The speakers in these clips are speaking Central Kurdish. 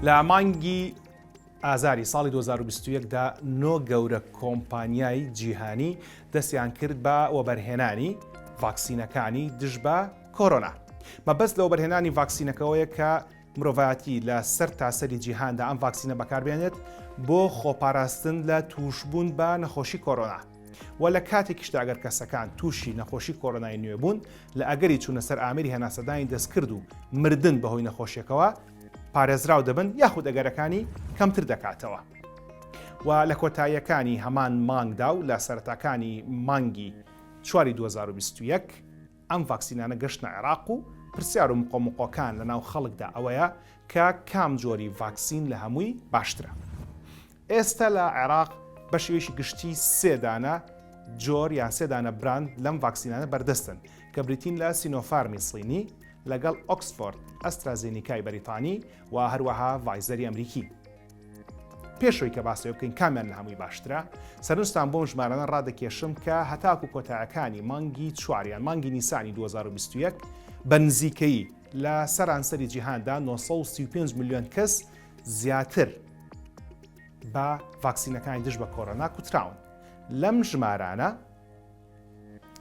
لە مانگی ئازاری ساڵی 2021دا 9 گەورە کۆمپانیای جیهانی دەستیان کرد بە وەبەرهێنانی ڤاکسینەکانی دژ بە کۆرۆنا. مەبەست لە وەبەرهێنانی ڤاکسینەکەوەیە کە مرۆڤایەتی لە سەر تاسەری جیهاندا ئەم ڤاکسینە بەکاربێنێت بۆ خۆپاراستن لە تووشبوون بە نەخۆشی کۆرۆنا. و لە کاتێکیشدا ئەگەر کەسەکان تووشی نەخۆشی کۆرۆنای نوێ بوون لە ئەگەری چوونە سەر ئامێری هێناسەدانی دەستکرد و مردن بەهۆی نەخۆشیەکەوە پارێزراو دەبن یاخود ئەگەرەکانی کەمتر دەکاتەوە. و لە کۆتاییەکانی هەمان مانگدا و لە سەرەتاکانی مانگی 4 2021 ئەم ڤاکسینانە گەشتنە عێراق و پرسیار و مقۆمقۆکان لەناو خەڵکدا ئەوەیە کە کام جۆری ڤاکسین لە هەمووی باشترە. ئێستا لە عێراق بە شێوەیەکی گشتی سێدانە جۆر یان سێدانە براند لەم ڤاکسینانە بەردەستن کە بریتین لە سینۆفارمی سڵینی لەگەڵ ئۆکسفۆرد ئەسترازێنیکای بەریتانی و هەروەها ڤایزەری ئەمریکی. پێشەوەی کە باسەوە بکەین کامیان لە هەمووی باشترە، سەرنجتان بۆم ژمارانە ڕادەکێشم کە هەتاکو کۆتاییەکانی مانگی چواریان مانگی نیسانی 2021 بە نزیکەیی لە سەرانسەری جیهاندا 935 میلیۆن کەس زیاتر بە ڤاکسینەکانی دژ بە کۆرۆنا کوتراون. لەم ژمارانە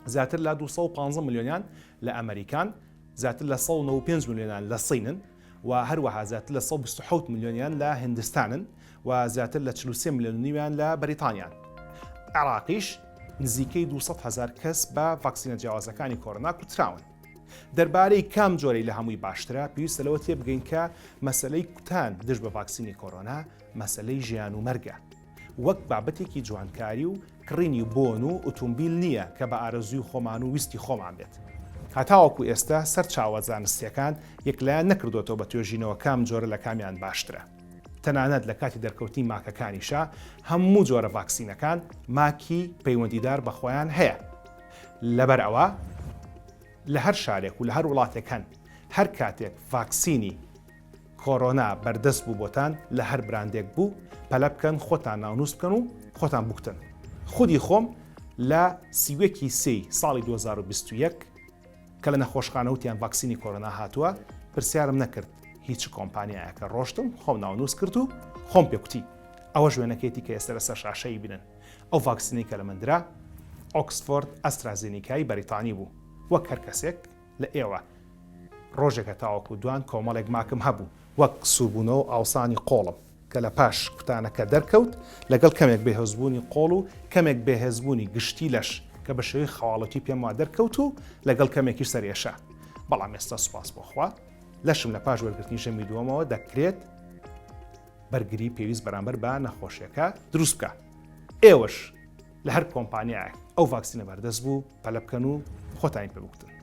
زیاتر لە 215 میلیۆنیان لە ئەمریکان، زیاتر لە 195 میلیۆنیان لە سینن و هەروەها زیاتر لە 127 میلیۆنیان لە هندستانن و زیاتر لە 43 میلیۆن نیویان لە بەریتانیان. عێراقیش نزیکەی 200,000 کەس بە ڤاکسینە جیاوازەکانی کۆرۆنا کوتراون. دەربارەی کام جۆرەی لە هەمووی باشترە پێویستە لەوە تێبگەین کە مەسەلەی کوتان دژ بە ڤاکسینی کۆرۆنا مەسەلەی ژیان و مەرگە، وەک بابەتێکی جوانکاری و کڕینی بۆن و ئۆتۆمبیل نییە کە بە ئارەزوی خۆمان و ویستی خۆمان بێت. هەتاوەکو ئێستا سەر چاوە زانستیەکان یەکلایەن نەکردوێتەوە بە توێژینەوە کام جۆرە لە کامیان باشترە. تەنانەت لە کاتی دەرکەوتی ماکەکانیشا هەموو جۆرە ڤاکسینەکان ماکی پەیوەندیدار بە خۆیان هەیە. لەبەر ئەوە لە هەر شارێک و لە هەر وڵاتێک هەن هەر کاتێک ڤاکسینی کۆرۆنا بەردەست بوو بۆتان لە هەر براندێک بوو پەلە بکەن خۆتان ناونووس بکەن و خۆتان بکتن. خودی خۆم لە سیوەکی سێی ساڵی 2021 کە لە نەخۆشخانە وتیان ڤاکسینی کۆرۆنا هاتووە پرسیارم نەکرد هیچ کۆمپانیایەکە ڕۆشتم خۆم ناونووس کرد و خۆم پێکوتی. ئەوە شوێنەکەیەتی کە ئێستا لەسەر شاشەی بنن. ئەو ڤاکسینەی کە لە مندرا ئۆکسفۆرد ئەسترازێنیکای بەریتانی بوو. وەک هەر کەسێک لە ئێوە ڕۆژێکە تاوەکو دوان کۆمەڵێک ماکم هەبوو وەک سووربوونەوە ئاوسانی قۆڵم کە لە پاش کوتانەکە دەرکەوت لەگەڵ کەمێک بێهێزبوونی قۆڵ و کەمێک بێهێزبوونی گشتی لەش کە بە شێوەی خەواڵەتی پێم وا دەرکەوت و لەگەڵ کەمێکی سەرێشە. بەڵام ئێستا سوپاس بۆخوا لەشم لە پاش وەرگرتنی ژەمی دووەمەوە دەکرێت بەرگری پێویست بەرامبەر بە نەخۆشیەکە دروست بکە. ئێوەش لە هەر کۆمپانیایەک ئەو ڤاکسینە بەردەست بوو پەلە بکەن و خۆتانی پێ بکتن.